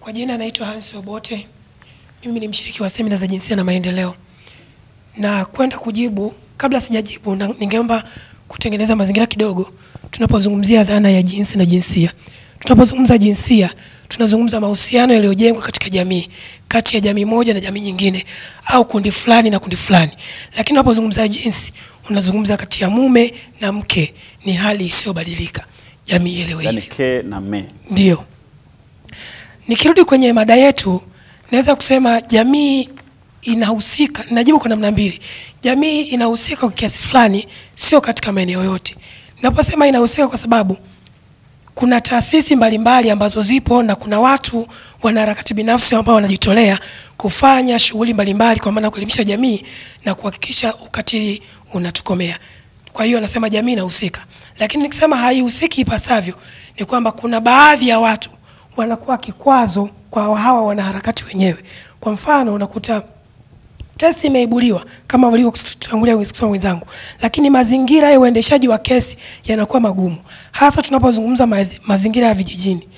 Kwa jina naitwa Hansi Obote. Mimi ni mshiriki wa semina za jinsia na maendeleo. Na kwenda kujibu, kabla sijajibu ningeomba kutengeneza mazingira kidogo. Tunapozungumzia dhana ya jinsi na jinsia. Tunapozungumza jinsia, tunazungumza mahusiano yaliyojengwa katika jamii, kati ya jamii moja na jamii nyingine, au kundi fulani na kundi fulani. Lakini unapozungumza jinsi, unazungumza kati ya mume na mke, ni hali isiyobadilika. Jamii elewe hivyo. Yani ke na me. Ndio. Nikirudi kwenye mada yetu, naweza kusema jamii inahusika, najibu kwa namna mbili. Jamii inahusika kwa kiasi fulani, sio katika maeneo yote. Ninaposema inahusika kwa sababu kuna taasisi mbalimbali ambazo zipo na kuna watu wanaharakati binafsi ambao wanajitolea kufanya shughuli mbalimbali kwa maana kuelimisha jamii na kuhakikisha ukatili unatokomea. Kwa hiyo nasema jamii inahusika. Lakini nikisema haihusiki ipasavyo ni kwamba kuna baadhi ya watu wanakuwa kikwazo kwa hawa wanaharakati wenyewe. Kwa mfano unakuta kesi imeibuliwa kama walivyotangulia kusema wenzangu, lakini mazingira ya uendeshaji wa kesi yanakuwa magumu, hasa tunapozungumza mazingira ya vijijini.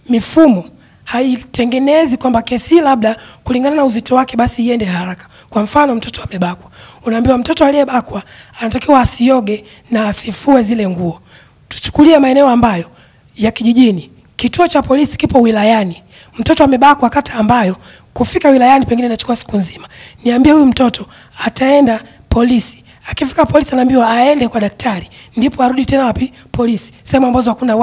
Mifumo haitengenezi kwamba kesi labda kulingana na uzito wake basi iende haraka. Kwa mfano mtoto amebakwa, unaambiwa mtoto aliyebakwa anatakiwa asioge na asifue zile nguo. Tuchukulie maeneo ambayo ya kijijini, kituo cha polisi kipo wilayani, mtoto amebakwa kata ambayo kufika wilayani pengine inachukua siku nzima. Niambie huyu mtoto ataenda polisi. Akifika polisi anaambiwa aende kwa daktari, ndipo arudi tena wapi? Polisi. Sema ambazo hakuna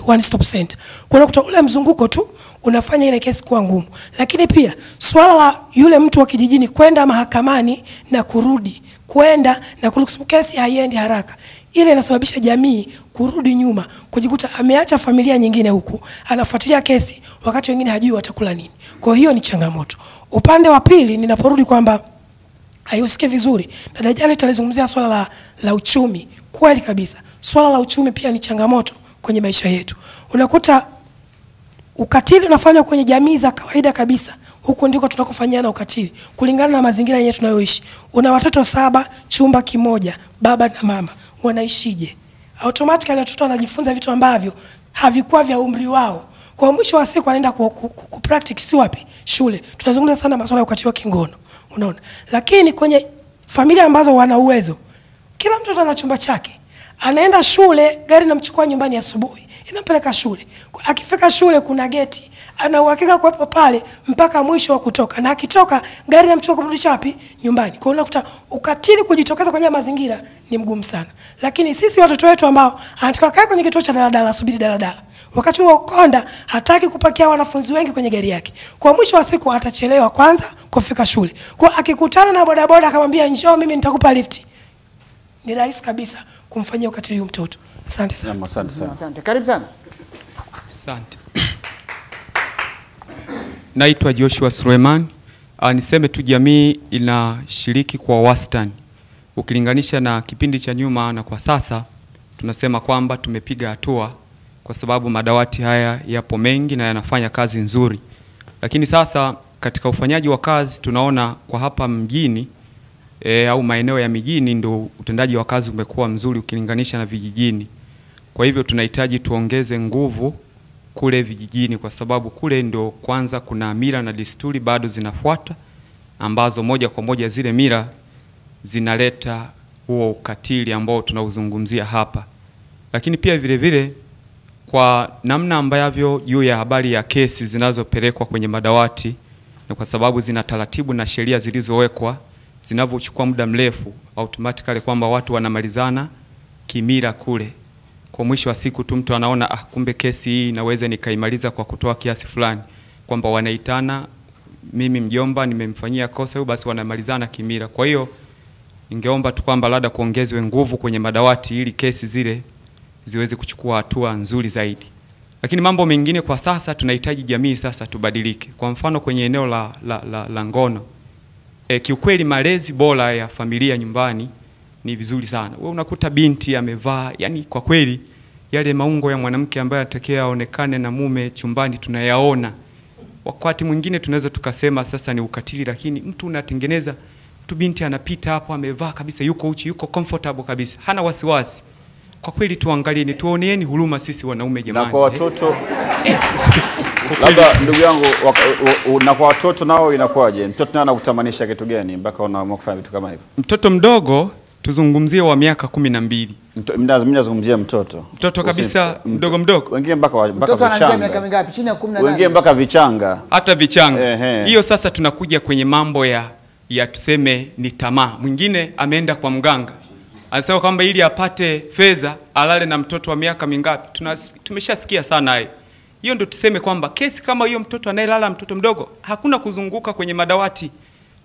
one stop center. Kuna kutoa ule mzunguko tu unafanya ile kesi kuwa ngumu. Lakini pia swala la yule mtu wa kijijini kwenda mahakamani na kurudi, kwenda na kurudi, kesi haiendi haraka. Ile inasababisha jamii kurudi nyuma, kujikuta ameacha familia nyingine huku, anafuatilia kesi wakati wengine hajui watakula nini. Kwa hiyo ni changamoto. Upande wa pili ninaporudi kwamba haihusiki vizuri, na jana tutalizungumzia swala la uchumi. Kweli kabisa. Swala la uchumi pia ni changamoto kwenye maisha yetu. Unakuta ukatili unafanywa kwenye jamii za kawaida kabisa. Huko ndiko tunakofanyana ukatili kulingana na mazingira yetu tunayoishi. Una watoto 7, chumba kimoja, baba na mama. Wanaishije? Automatically watoto wanajifunza vitu ambavyo havikuwa vya umri wao. Kwa mwisho wa siku anaenda ku practice si wapi? Shule. Tunazungumza sana masuala ya ukatili wa kingono. Unaona? Lakini kwenye familia ambazo wana uwezo, kila mtoto ana chumba chake. Anaenda shule, gari inamchukua nyumbani asubuhi, inampeleka shule. Akifika shule kuna geti, ana uhakika kuwepo pale mpaka mwisho wa kutoka. Na akitoka gari inamchukua kumrudisha wapi? Nyumbani. Kwa hiyo unakuta ukatili kujitokeza kwenye mazingira ni mgumu sana. Lakini sisi watoto wetu ambao anataka kaa kwenye kituo cha daladala, subiri daladala, wakati huo konda hataki kupakia wanafunzi wengi kwenye gari yake, kwa mwisho wa siku atachelewa kwanza kufika shule. Kwa akikutana na bodaboda akamwambia njoo mimi nitakupa lift, ni rahisi kabisa kumfanyia ukatili huyo mtoto. Asante sana. Asante sana. Asante. Karibu sana. Asante. Naitwa Joshua Suleiman. Niseme tu jamii inashiriki kwa wastani. Ukilinganisha na kipindi cha nyuma na kwa sasa, tunasema kwamba tumepiga hatua kwa sababu madawati haya yapo mengi na yanafanya kazi nzuri. Lakini sasa katika ufanyaji wa kazi tunaona kwa hapa mjini au maeneo ya mijini ndio utendaji wa kazi umekuwa mzuri ukilinganisha na vijijini. Kwa hivyo tunahitaji tuongeze nguvu kule vijijini, kwa sababu kule ndio kwanza kuna mila na desturi bado zinafuata, ambazo moja kwa moja zile mila zinaleta huo ukatili ambao tunauzungumzia hapa. Lakini pia vile vile kwa namna ambavyo juu ya habari ya kesi zinazopelekwa kwenye madawati, na kwa sababu zina taratibu na sheria zilizowekwa, zinavyochukua muda mrefu, automatically kwamba watu wanamalizana kimila kule. Kwa mwisho wa siku tu mtu anaona kumbe kesi hii naweza nikaimaliza kwa kutoa kiasi fulani, kwamba wanaitana, mimi mjomba nimemfanyia kosa huyo, basi wanamalizana kimila. Kwa hiyo ningeomba tu kwamba labda kuongezwe nguvu kwenye madawati ili kesi zile ziweze kuchukua hatua nzuri zaidi. Lakini mambo mengine kwa sasa tunahitaji jamii sasa tubadilike. Kwa mfano kwenye eneo la ngono, kiukweli malezi bora ya familia nyumbani ni vizuri sana. Wewe unakuta binti amevaa, yani kwa kweli yale maungo ya mwanamke ambaye anatakiwa aonekane na mume chumbani tunayaona. Wakati mwingine tunaweza tukasema sasa ni ukatili, lakini mtu unatengeneza mtu binti anapita hapo amevaa kabisa, yuko uchi, yuko comfortable kabisa, hana wasiwasi. Kwa kweli tuangalieni, tuoneeni huruma sisi wanaume jamani. Na kwa watoto Labda ndugu yangu na kwa watoto nao inakuwaje? Mtoto naye anakutamanisha kitu gani mpaka unaamua kufanya vitu kama hivyo? Mtoto mdogo tuzungumzie wa miaka 12. Mimi nazungumzia mtoto. Mtoto kabisa mdogo. Wengine mpaka mtoto anaanzia miaka mingapi? Chini ya 18. Wengine mpaka vichanga. Hata vichanga. Hiyo sasa tunakuja kwenye mambo ya tuseme ni tamaa. Mwingine ameenda kwa mganga. Anasema kwamba ili apate fedha alale na mtoto wa miaka mingapi. Tumeshasikia sana hayo. Hiyo ndio tuseme kwamba kesi kama hiyo, mtoto anayelala mtoto mdogo, hakuna kuzunguka kwenye madawati,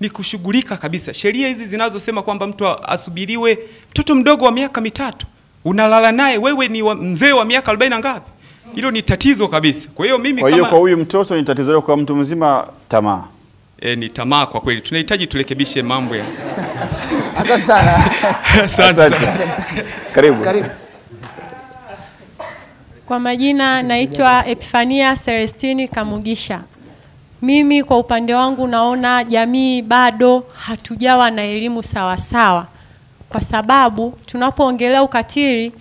ni kushughulika kabisa. Sheria hizi zinazosema kwamba mtu asubiriwe, mtoto mdogo wa miaka 3 unalala naye, wewe ni mzee wa miaka 40 ngapi? Hilo ni tatizo kabisa. Kwa hiyo mimi kama kwa huyu mtoto ni tatizo lako, kwa mtu mzima tamaa. Ni tamaa kwa kweli. Tunahitaji turekebishe mambo ya. Asante sana. Asante. Karibu. Kwa majina naitwa Epifania Celestini Kamugisha. Mimi kwa upande wangu naona jamii bado hatujawa na elimu sawa, kwa sababu tunapoongelea ukatili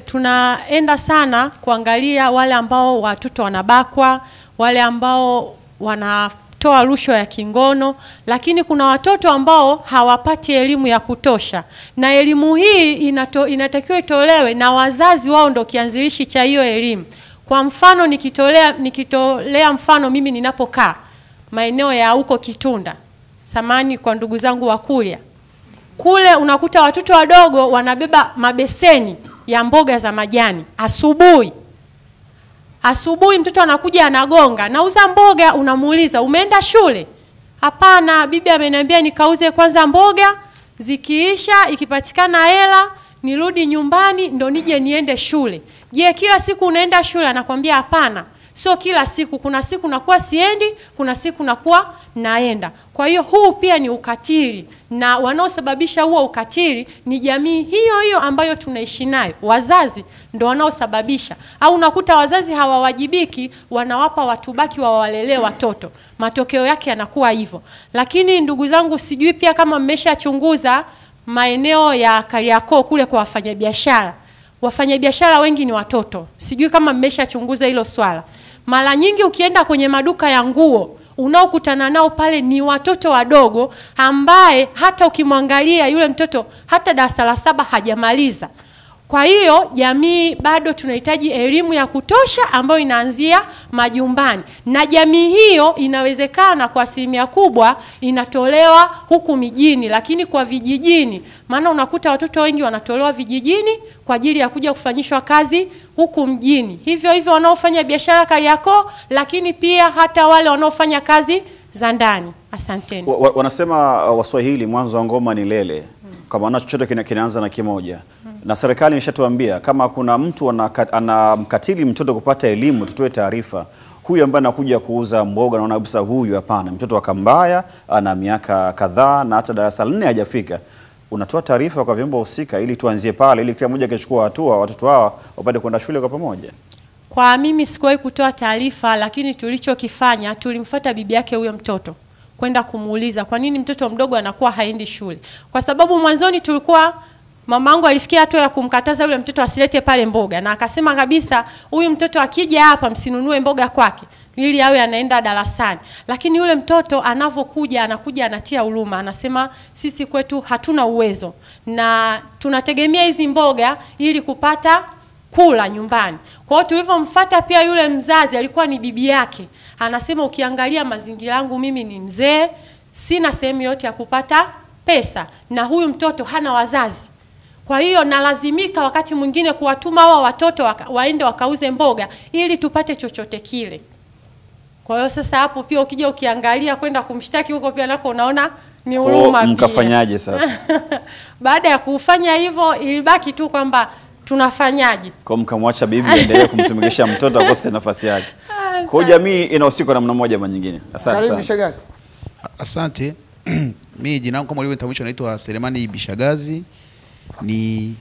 tunaenda sana kuangalia wale ambao watoto wanabakwa, wale ambao wanatoa rushwa ya kingono, lakini kuna watoto ambao hawapati elimu ya kutosha, na elimu hii inatakiwa itolewe na wazazi, wao ndio kianzilishi cha hiyo elimu. Kwa mfano nikitolea mfano mimi ninapokaa maeneo ya huko Kitunda, samani kwa ndugu zangu wa Kuria, kule unakuta watoto wadogo wanabeba mabeseni ya mboga za majani asubuhi mtoto anakuja anagonga, nauza mboga, unamuuliza umeenda shule? Hapana, bibi ameniambia nikauze kwanza mboga, zikiisha ikipatikana hela nirudi nyumbani ndo nije niende shule. Je, kila siku unaenda shule? Anakuambia hapana, sio kila siku, kuna siku nakuwa siendi, kuna siku nakuwa naenda. Kwa hiyo huu pia ni ukatili, na wanaosababisha huo ukatili ni jamii hiyo ambayo tunaishi nayo. Wazazi ndio wanaosababisha, au unakuta wazazi hawawajibiki, wanawapa watubaki wawalelee watoto, matokeo yake yanakuwa hivyo. Lakini ndugu zangu, sijui pia kama mmeshachunguza maeneo ya Kariakoo kule kwa wafanyabiashara. Wafanyabiashara wengi ni watoto. Sijui kama mmeshachunguza hilo swala. Mara nyingi ukienda kwenye maduka ya nguo, unaokutana nao pale ni watoto wadogo, ambaye hata ukimwangalia yule mtoto hata darasa la 7 hajamaliza. Kwa hiyo jamii bado tunahitaji elimu ya kutosha ambayo inaanzia majumbani, na jamii hiyo inawezekana kwa asilimia kubwa inatolewa huku mijini, lakini kwa vijijini, maana unakuta watoto wengi wanatolewa vijijini kwa ajili ya kuja kufanyishwa kazi huku mjini. Hivyo wanaofanya biashara Kariakoo, lakini pia hata wale wanaofanya kazi za ndani. Asanteni. Wanasema Waswahili mwanzo wa ngoma ni lele. Kama ana chochote kinaanza na kimoja. Na serikali imeshatuambia kama kuna mtu anamkatili mtoto kupata elimu, tutoe taarifa. Huyu ambaye anakuja kuuza mboga, naona kabisa huyu hapana, mtoto wa Kambaya ana miaka kadhaa na hata darasa 4 hajafika. Unatoa taarifa kwa vyombo husika ili tuanzie pale, ili kila mmoja akichukua hatua watoto hawa wapate kwenda shule kwa pamoja. Kwa mimi sikuwahi kutoa taarifa, lakini tulichokifanya tulimfuata bibi yake huyo mtoto kwenda kumuuliza kwa nini mtoto mdogo anakuwa haendi shule. Kwa sababu mwanzoni tulikuwa, mamangu alifikia hatua ya kumkataza yule mtoto asilete pale mboga, na akasema kabisa huyu mtoto akija hapa msinunue mboga kwake ili awe anaenda darasani. Lakini yule mtoto anavokuja anatia huruma, anasema sisi kwetu hatuna uwezo na tunategemea hizi mboga ili kupata kula nyumbani. Kwa hiyo tulivyomfuata pia yule mzazi alikuwa ni bibi yake, anasema ukiangalia mazingira yangu mimi ni mzee, sina sehemu yote ya kupata pesa, na huyu mtoto hana wazazi. Kwa hiyo nalazimika wakati mwingine kuwatuma hao watoto waende wakauze mboga ili tupate chochote kile. Kwa hiyo sasa hapo pia ukija ukiangalia kwenda kumshtaki huko pia nako unaona ni huruma pia. Mkafanyaje sasa? Baada ya kufanya hivyo ilibaki tu kwamba tunafanyaje. Kwa mkamwacha bibi aendelee kumtumikisha mtoto akose nafasi yake. Kwa jamii inahusika namna moja ama nyingine. Asante sana. Bishagazi. Asante. Mimi jina langu kama ulivyotambulisha naitwa Selemani Bishagazi, ni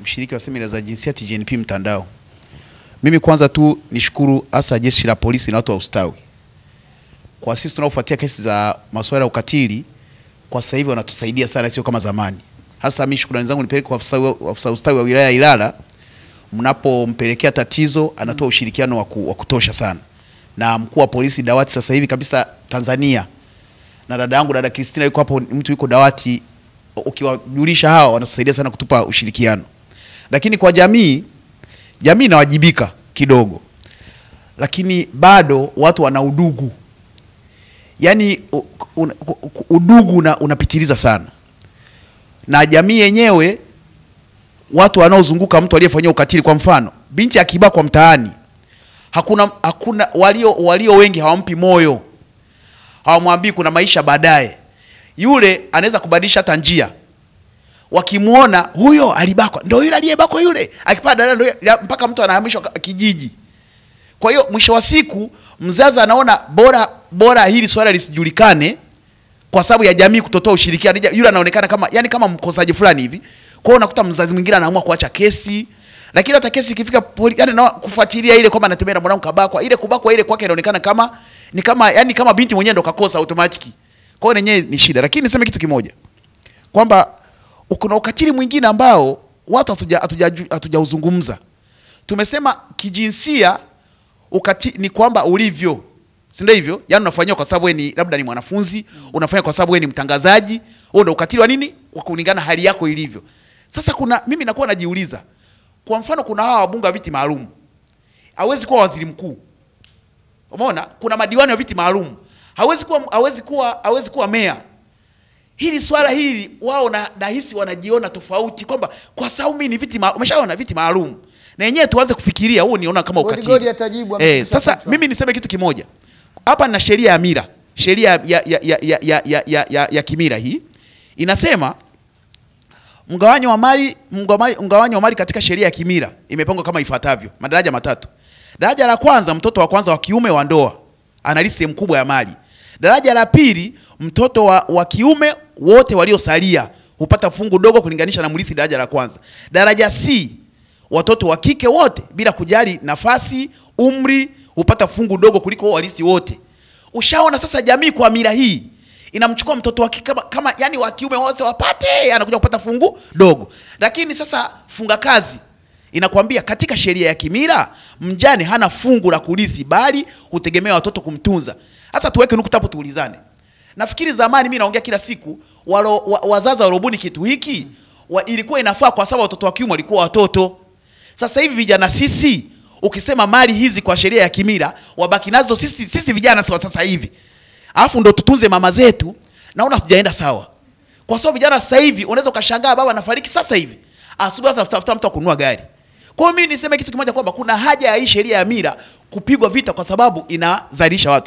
mshiriki wa semina za jinsia TGNP mitandao. Mimi kwanza tu nishukuru hasa jeshi la polisi na watu wa ustawi. Kwa sisi tunaofuatia kesi za masuala ya ukatili, kwa sasa hivi wanatusaidia sana, sio kama zamani. Hasa mimi shukrani zangu nipeleke kwa afisa ustawi wa wilaya Ilala. Mnapompelekea tatizo anatoa ushirikiano wa kutosha sana. na mkuu wa polisi dawati sasa hivi kabisa Tanzania, na dada yangu dada Christina yuko hapo, mtu yuko dawati. Ukiwajulisha hawa wanasaidia sana kutupa ushirikiano. Lakini kwa jamii inawajibika kidogo, lakini bado watu wana udugu. Yani udugu unapitiliza sana, na jamii yenyewe, watu wanaozunguka mtu aliyefanyia ukatili, kwa mfano binti akibakwa mtaani, hakuna walio wengi hawampi moyo, hawamwambii kuna maisha baadaye. Yule anaweza kubadilisha hata njia, wakimuona huyo alibakwa, ndio yule aliyebakwa yule, akipata mpaka mtu anahamishwa kijiji. Kwa hiyo mwisho wa siku mzazi anaona bora hili swala lisijulikane kwa sababu ya jamii kutotoa ushirikiano. Yule anaonekana kama mkosaji fulani hivi. Kwa hiyo unakuta mzazi mwingine anaamua kuacha kesi, lakini hata kesi ikifika na kufuatilia ile kwamba anatembea na mwanangu kabakwa, ile kubakwa ile kwake inaonekana kama binti mwenyewe ndo kakosa automatic. Kwa hiyo yenyewe ni shida. Lakini niseme kitu kimoja, kwamba kuna ukatili mwingine ambao watu hatujauzungumza. Tumesema kijinsia ukatili ni kwamba ulivyo, si ndio hivyo? Yaani unafanywa kwa sababu wewe labda ni mwanafunzi, unafanya kwa sababu wewe ni mtangazaji. Huo ndio ukatili wa nini? Wa kulingana hali yako ilivyo. Sasa mimi nakuwa najiuliza, kwa mfano kuna hawa wabunge wa viti maalum, hawezi kuwa waziri mkuu. Umeona? Kuna madiwani wa viti maalum, hawezi kuwa meya. Hili swala hili wao nahisi wanajiona tofauti, kwamba kwa sababu mimi ni viti maalum, umeshaona viti maalum, na yenyewe tuanze kufikiria huo niona kama ukatili. Sasa mimi niseme kitu kimoja. Hapa na sheria ya mila, sheria ya kimila hii inasema mgawanyo wa mali katika sheria ya kimila imepangwa kama ifuatavyo, madaraja matatu. Daraja la kwanza, mtoto wa kwanza wa kiume wa ndoa anarithi sehemu kubwa ya mali. Daraja la pili, mtoto wa kiume wote waliosalia hupata fungu dogo kulinganisha na mrithi daraja la kwanza. Daraja C, watoto wa kike wote bila kujali nafasi, umri hupata fungu dogo kuliko warithi wote. Ushaona sasa jamii kwa mila hii inamchukua mtoto wa kike kama yani wa kiume wote wapate, anakuja kupata fungu dogo. Lakini sasa funga kazi inakwambia katika sheria ya kimila mjane hana fungu la kurithi, bali hutegemea watoto kumtunza. Sasa tuweke nukta hapo tuulizane. Nafikiri zamani, mimi naongea kila siku, wazazi walobuni kitu hiki ilikuwa inafaa kwa sababu watoto wa kiume walikuwa watoto. Sasa hivi vijana sisi, ukisema mali hizi kwa sheria ya kimila wabaki nazo sisi vijana sasa hivi, alafu ndo tutunze mama zetu, naona tujaenda sawa. Kwa sababu vijana sasa hivi unaweza ukashangaa baba anafariki sasa hivi, asubuhi atafuta mtu kununua gari. Kwa hiyo mimi niseme kitu kimoja, kwamba kuna haja ya hii sheria ya mila kupigwa vita, kwa sababu inadhalilisha watu.